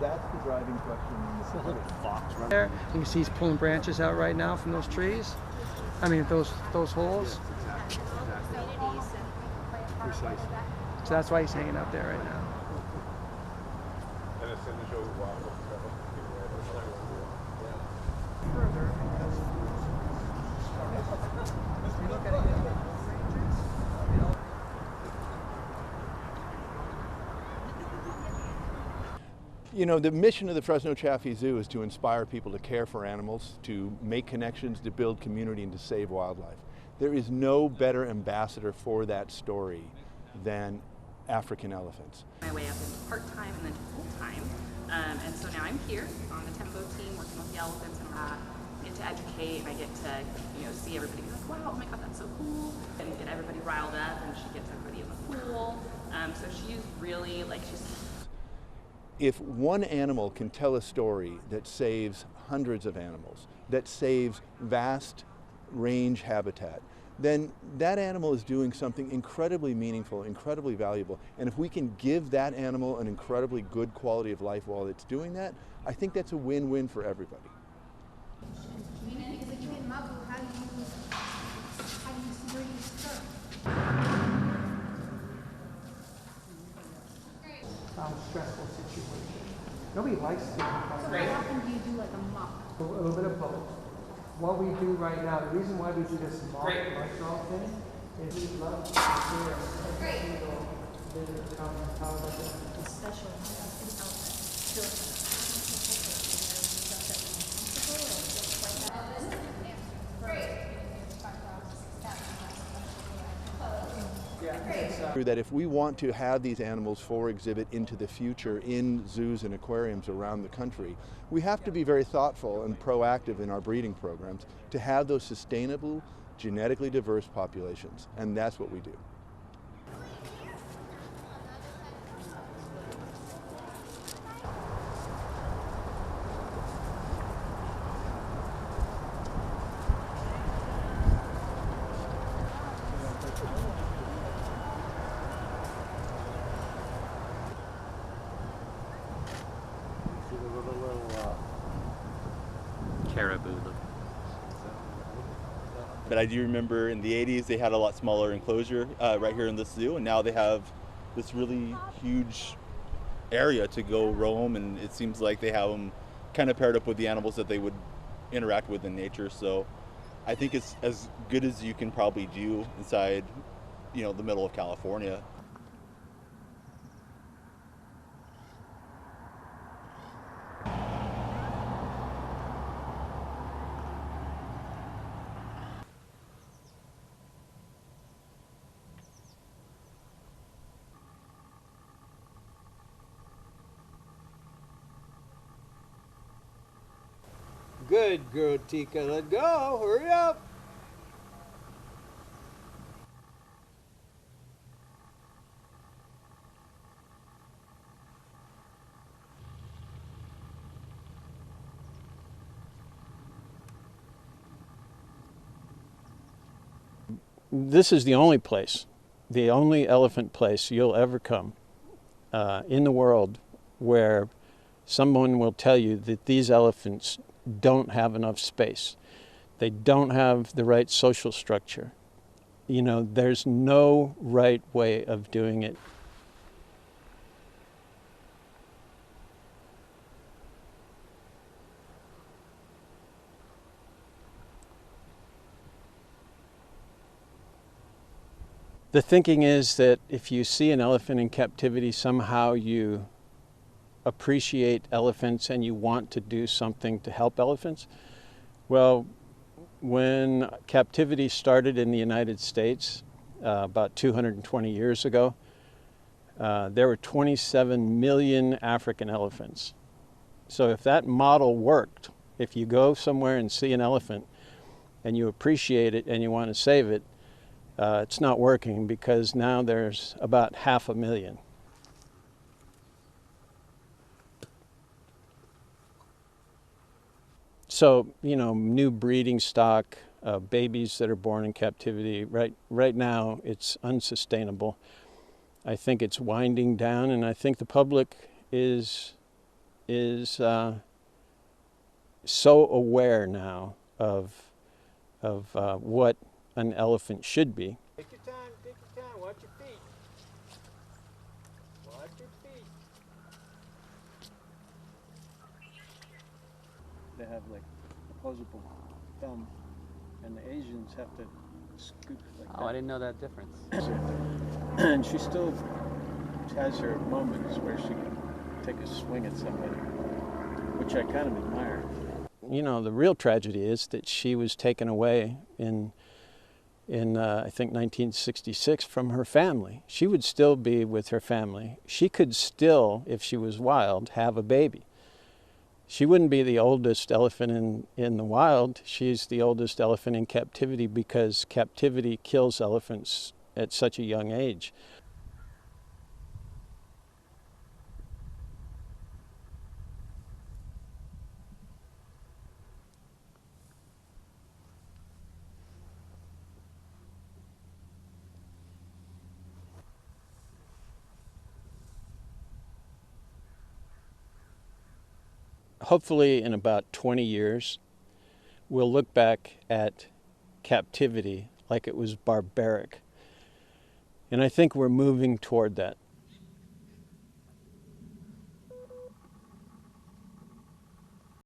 that's the driving question in this fox running. There, you can see he's pulling branches out right now from those trees. I mean, those holes. Yes, exactly. Precisely. So that's why he's hanging out there right now. Further, because if you look at it, you know, the mission of the Fresno Chaffee Zoo is to inspire people to care for animals, to make connections, to build community, and to save wildlife. There is no better ambassador for that story than African elephants. My way up into part-time and then to full-time. And so now I'm here on the tempo team working with the elephants, and I get to educate, and I get to, you know, see everybody be like, wow, oh my god, that's so cool, and get everybody riled up, and she gets everybody in the pool. So she's really like, If one animal can tell a story that saves hundreds of animals, that saves vast range habitat, then that animal is doing something incredibly meaningful, incredibly valuable. And if we can give that animal an incredibly good quality of life while it's doing that, I think that's a win-win for everybody. Stressful situation. Nobody likes to be in front of So how often do you do like a mock? a little bit of both. What we do right now, the reason why we do this mock lifestyle thing is we love to hear every single visitor come and tell us It's special. It's outfit. That if we want to have these animals for exhibit into the future in zoos and aquariums around the country, we have to be very thoughtful and proactive in our breeding programs to have those sustainable, genetically diverse populations, and that's what we do. Caribou. But I do remember in the 80s they had a lot smaller enclosure right here in this zoo, and now they have this really huge area to go roam, and it seems like they have them kind of paired up with the animals that they would interact with in nature. So I think it's as good as you can probably do inside, you know, the middle of California. Good girl, Tika. Let's go. Hurry up. This is the only place, the only elephant place you'll ever come in the world where someone will tell you that these elephants don't have enough space. They don't have the right social structure. You know, there's no right way of doing it. The thinking is that if you see an elephant in captivity, somehow you appreciate elephants and you want to do something to help elephants. Well, when captivity started in the United States about 220 years ago, there were 27 million African elephants. So if that model worked, if you go somewhere and see an elephant and you appreciate it and you want to save it, it's not working because now there's about 500,000. So, you know, new breeding stock, babies that are born in captivity, right now it's unsustainable. I think it's winding down, and I think the public is is so aware now of what an elephant should be. Take your time, watch your feet. Watch your feet. They have like opposable thumb, and the Asians have to scoop like that. Oh, I didn't know that difference. And she still has her moments where she can take a swing at somebody, which I kind of admire. You know, the real tragedy is that she was taken away in I think 1966 from her family. She would still be with her family. She could still, if she was wild, have a baby. She wouldn't be the oldest elephant in the wild. She's the oldest elephant in captivity because captivity kills elephants at such a young age. Hopefully in about 20 years, we'll look back at captivity like it was barbaric. And I think we're moving toward that.